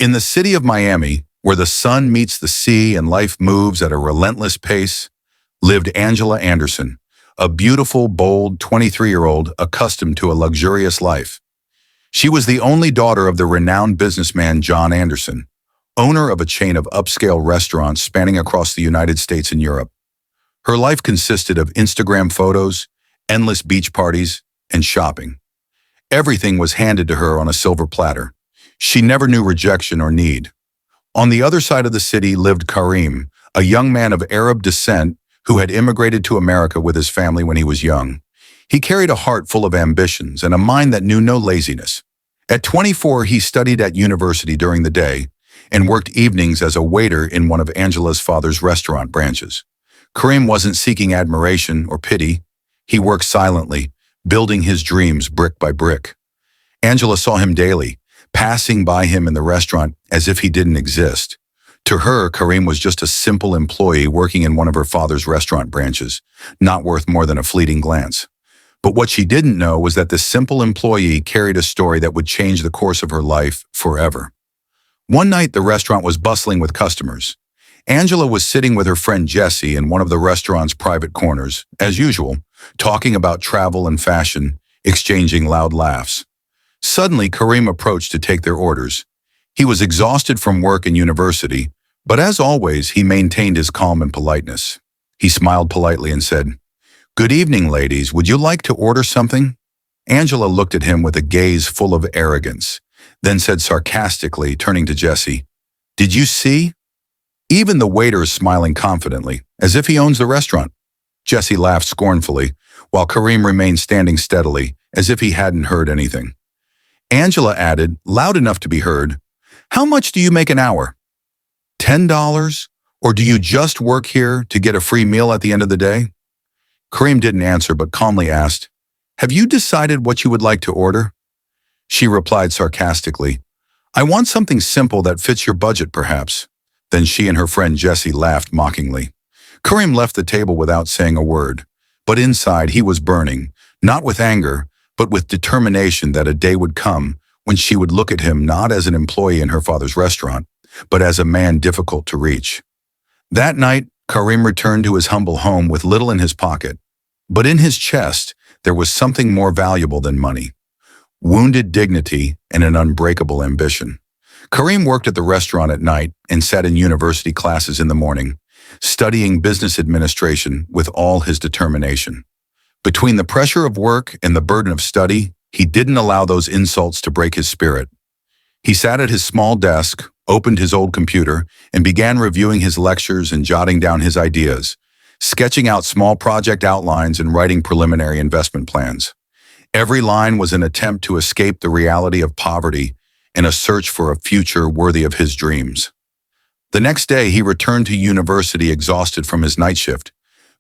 In the city of Miami, where the sun meets the sea and life moves at a relentless pace, lived Angela Anderson, a beautiful, bold 23-year-old accustomed to a luxurious life. She was the only daughter of the renowned businessman John Anderson, owner of a chain of upscale restaurants spanning across the United States and Europe. Her life consisted of Instagram photos, endless beach parties, and shopping. Everything was handed to her on a silver platter. She never knew rejection or need. On the other side of the city lived Karim, a young man of Arab descent who had immigrated to America with his family when he was young. He carried a heart full of ambitions and a mind that knew no laziness. At 24, he studied at university during the day and worked evenings as a waiter in one of Angela's father's restaurant branches. Karim wasn't seeking admiration or pity. He worked silently, building his dreams brick by brick. Angela saw him daily, passing by him in the restaurant as if he didn't exist. To her, Karim was just a simple employee working in one of her father's restaurant branches, not worth more than a fleeting glance. But what she didn't know was that this simple employee carried a story that would change the course of her life forever. One night, the restaurant was bustling with customers. Angela was sitting with her friend Jessie in one of the restaurant's private corners, as usual, talking about travel and fashion, exchanging loud laughs. Suddenly, Karim approached to take their orders. He was exhausted from work and university, but as always, he maintained his calm and politeness. He smiled politely and said, "Good evening, ladies. Would you like to order something?" Angela looked at him with a gaze full of arrogance, then said sarcastically, turning to Jessie, "Did you see? Even the waiter is smiling confidently, as if he owns the restaurant." Jessie laughed scornfully, while Karim remained standing steadily, as if he hadn't heard anything. Angela added, loud enough to be heard, "How much do you make an hour? $10? Or do you just work here to get a free meal at the end of the day?" Karim didn't answer but calmly asked, "Have you decided what you would like to order?" She replied sarcastically, "I want something simple that fits your budget, perhaps." Then she and her friend Jessie laughed mockingly. Karim left the table without saying a word, but inside he was burning, not with anger, but with determination that a day would come when she would look at him not as an employee in her father's restaurant, but as a man difficult to reach. That night, Karim returned to his humble home with little in his pocket, but in his chest there was something more valuable than money: wounded dignity and an unbreakable ambition. Karim worked at the restaurant at night and sat in university classes in the morning, studying business administration with all his determination. Between the pressure of work and the burden of study, he didn't allow those insults to break his spirit. He sat at his small desk, opened his old computer, and began reviewing his lectures and jotting down his ideas, sketching out small project outlines and writing preliminary investment plans. Every line was an attempt to escape the reality of poverty and a search for a future worthy of his dreams. The next day, he returned to university exhausted from his night shift,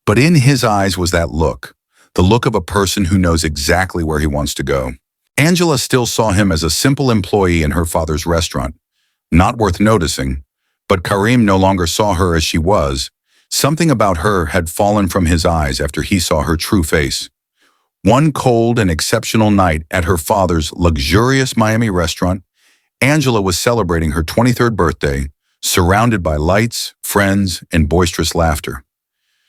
but in his eyes was that look, the look of a person who knows exactly where he wants to go. Angela still saw him as a simple employee in her father's restaurant, not worth noticing, but Karim no longer saw her as she was. Something about her had fallen from his eyes after he saw her true face. One cold and exceptional night at her father's luxurious Miami restaurant, Angela was celebrating her 23rd birthday, surrounded by lights, friends, and boisterous laughter.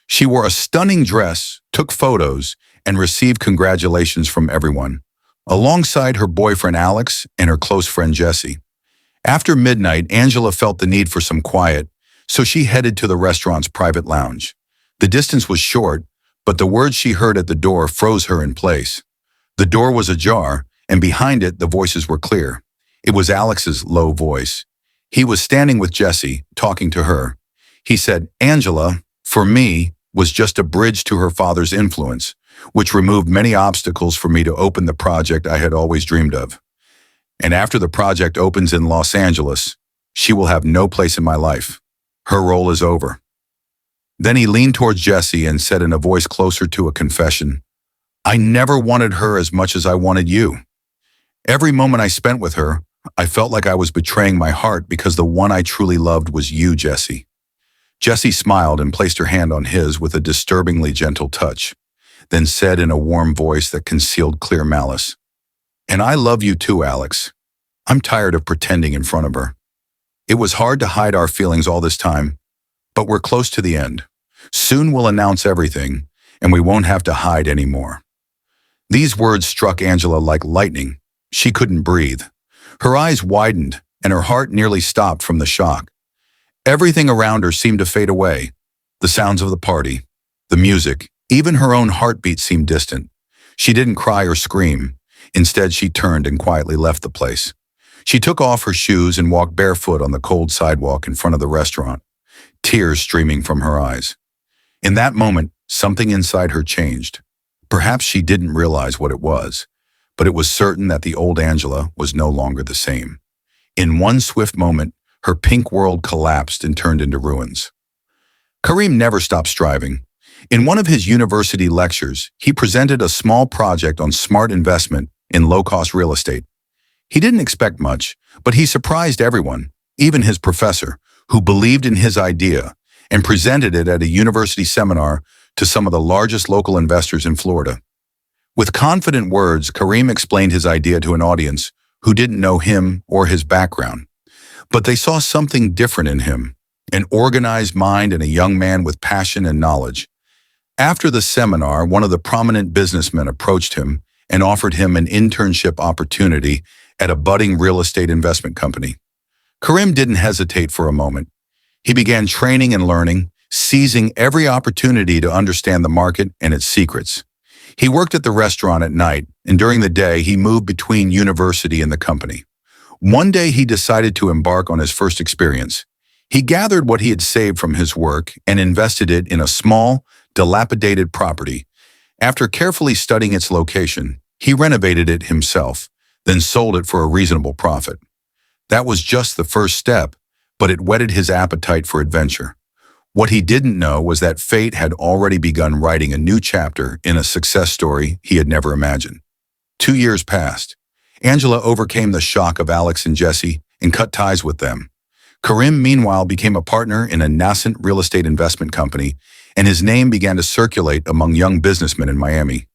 She wore a stunning dress, took photos, and received congratulations from everyone, alongside her boyfriend Alex and her close friend Jessie. After midnight, Angela felt the need for some quiet, so she headed to the restaurant's private lounge. The distance was short, but the words she heard at the door froze her in place. The door was ajar, and behind it the voices were clear. It was Alex's low voice. He was standing with Jessie, talking to her. He said, "Angela, for me, was just a bridge to her father's influence, which removed many obstacles for me to open the project I had always dreamed of. And after the project opens in Los Angeles, she will have no place in my life. Her role is over." Then he leaned towards Jessie and said in a voice closer to a confession, "I never wanted her as much as I wanted you. Every moment I spent with her, I felt like I was betraying my heart because the one I truly loved was you, Jessie." Jessie smiled and placed her hand on his with a disturbingly gentle touch, then said in a warm voice that concealed clear malice, "And I love you too, Alex. I'm tired of pretending in front of her." It was hard to hide our feelings all this time, but we're close to the end. Soon we'll announce everything, and we won't have to hide anymore." These words struck Angela like lightning. She couldn't breathe. Her eyes widened, and her heart nearly stopped from the shock. Everything around her seemed to fade away. The sounds of the party, the music, even her own heartbeat seemed distant. She didn't cry or scream. Instead, she turned and quietly left the place. She took off her shoes and walked barefoot on the cold sidewalk in front of the restaurant, tears streaming from her eyes. In that moment, something inside her changed. Perhaps she didn't realize what it was, but it was certain that the old Angela was no longer the same. In one swift moment, her pink world collapsed and turned into ruins. Karim never stopped striving. In one of his university lectures, he presented a small project on smart investment in low-cost real estate. He didn't expect much, but he surprised everyone, even his professor, who believed in his idea and presented it at a university seminar to some of the largest local investors in Florida. With confident words, Karim explained his idea to an audience who didn't know him or his background. But they saw something different in him, an organized mind and a young man with passion and knowledge. After the seminar, one of the prominent businessmen approached him and offered him an internship opportunity at a budding real estate investment company. Karim didn't hesitate for a moment. He began training and learning, seizing every opportunity to understand the market and its secrets. He worked at the restaurant at night, and during the day he moved between university and the company. One day he decided to embark on his first experience. He gathered what he had saved from his work and invested it in a small, dilapidated property. After carefully studying its location, he renovated it himself, then sold it for a reasonable profit. That was just the first step, but it whetted his appetite for adventure. What he didn't know was that fate had already begun writing a new chapter in a success story he had never imagined. 2 years passed. Angela overcame the shock of Alex and Jesse and cut ties with them. Karim, meanwhile, became a partner in a nascent real estate investment company, and his name began to circulate among young businessmen in Miami.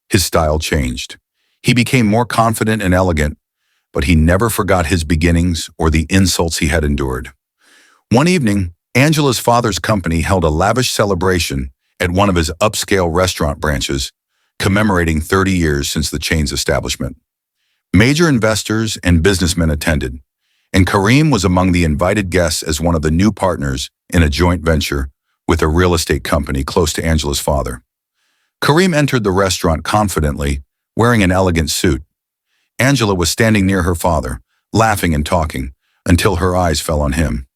His style changed. He became more confident and elegant, but he never forgot his beginnings or the insults he had endured. One evening, Angela's father's company held a lavish celebration at one of his upscale restaurant branches, commemorating 30 years since the chain's establishment. Major investors and businessmen attended, and Karim was among the invited guests as one of the new partners in a joint venture with a real estate company close to Angela's father. Karim entered the restaurant confidently, wearing an elegant suit. Angela was standing near her father, laughing and talking, until her eyes fell on him.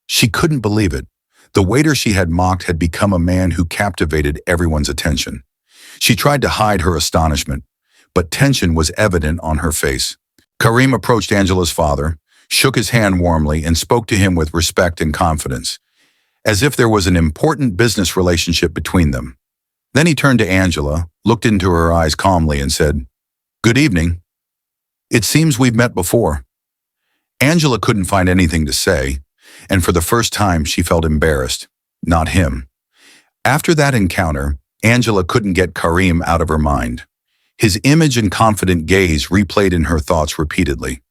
She couldn't believe it. The waiter she had mocked had become a man who captivated everyone's attention. She tried to hide her astonishment, but tension was evident on her face. Karim approached Angela's father, shook his hand warmly, and spoke to him with respect and confidence, as if there was an important business relationship between them. Then he turned to Angela, looked into her eyes calmly, and said, "Good evening. It seems we've met before." Angela couldn't find anything to say, and for the first time she felt embarrassed, not him. After that encounter, Angela couldn't get Karim out of her mind. His image and confident gaze replayed in her thoughts repeatedly.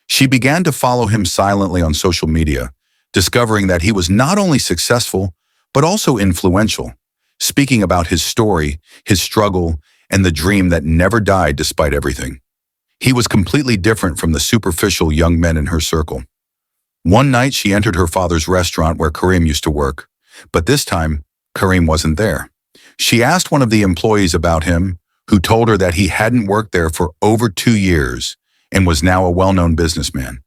She began to follow him silently on social media, discovering that he was not only successful, but also influential, speaking about his story, his struggle, and the dream that never died despite everything. He was completely different from the superficial young men in her circle. One night she entered her father's restaurant where Karim used to work, but this time Karim wasn't there. She asked one of the employees about him, who told her that he hadn't worked there for over 2 years and was now a well-known businessman.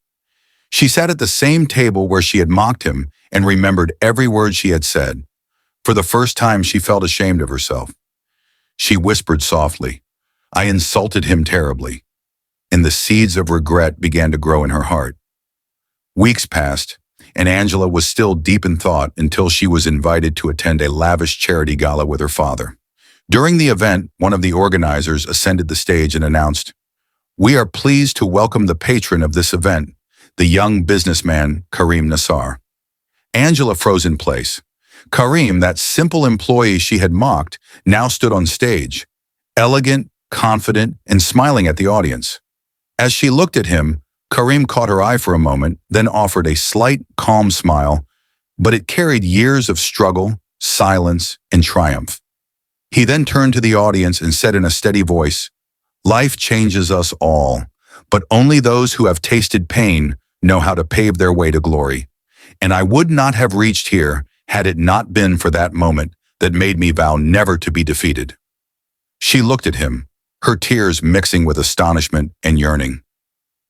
She sat at the same table where she had mocked him and remembered every word she had said. For the first time, she felt ashamed of herself. She whispered softly, "I insulted him terribly," and the seeds of regret began to grow in her heart. Weeks passed, and Angela was still deep in thought until she was invited to attend a lavish charity gala with her father. During the event, one of the organizers ascended the stage and announced, "We are pleased to welcome the patron of this event, the young businessman Karim Nassar." Angela froze in place. Karim, that simple employee she had mocked, now stood on stage, elegant, confident, and smiling at the audience. As she looked at him, Karim caught her eye for a moment, then offered a slight, calm smile, but it carried years of struggle, silence, and triumph. He then turned to the audience and said in a steady voice, "Life changes us all, but only those who have tasted pain know how to pave their way to glory. And I would not have reached here had it not been for that moment that made me vow never to be defeated." She looked at him, her tears mixing with astonishment and yearning.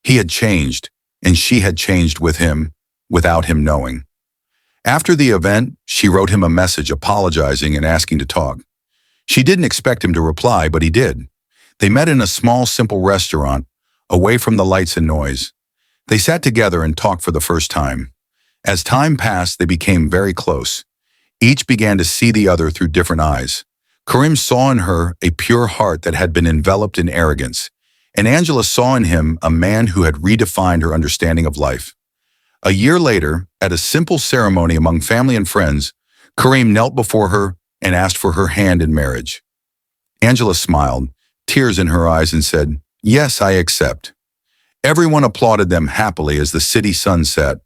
He had changed, and she had changed with him, without him knowing. After the event, she wrote him a message apologizing and asking to talk. She didn't expect him to reply, but he did. They met in a small, simple restaurant, away from the lights and noise. They sat together and talked for the first time. As time passed, they became very close. Each began to see the other through different eyes. Karim saw in her a pure heart that had been enveloped in arrogance, and Angela saw in him a man who had redefined her understanding of life. A year later, at a simple ceremony among family and friends, Karim knelt before her and asked for her hand in marriage. Angela smiled, tears in her eyes, and said, "Yes, I accept." Everyone applauded them happily as the city sun set,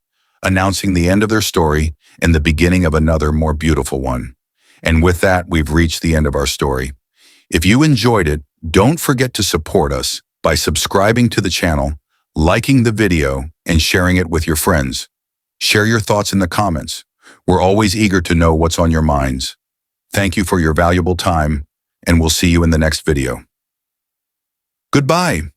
announcing the end of their story and the beginning of another more beautiful one. And with that, we've reached the end of our story. If you enjoyed it, don't forget to support us by subscribing to the channel, liking the video, and sharing it with your friends. Share your thoughts in the comments. We're always eager to know what's on your minds. Thank you for your valuable time, and we'll see you in the next video. Goodbye.